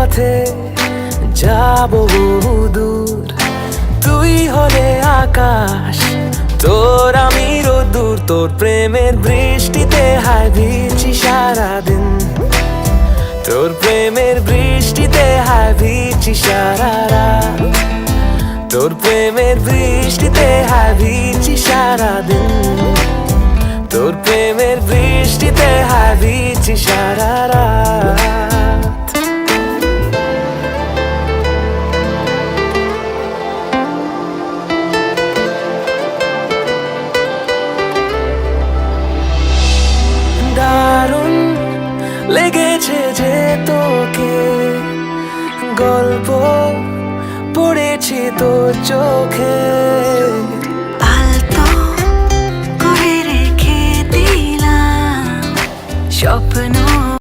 পথে যাব বহুদূর, তুই হলে আকাশ, তোর আমি রোদ্দুর। তোর প্রেমের বৃষ্টিতে হায় ভিজছি সারাদিন, তোর প্রেমের বৃষ্টিতে হায় ভিজছি সারা রাত, তোর প্রেমের বৃষ্টিতে হায় ভিজছি সারাদিন, তোর প্রেমের বৃষ্টিতে হায় ভিজছি সারা রাত। দারুণ লেগেছে যে তোকে, গল্প পড়েছি তোর চোখে। আলতো করে রেখে দিলাম স্বপ্ন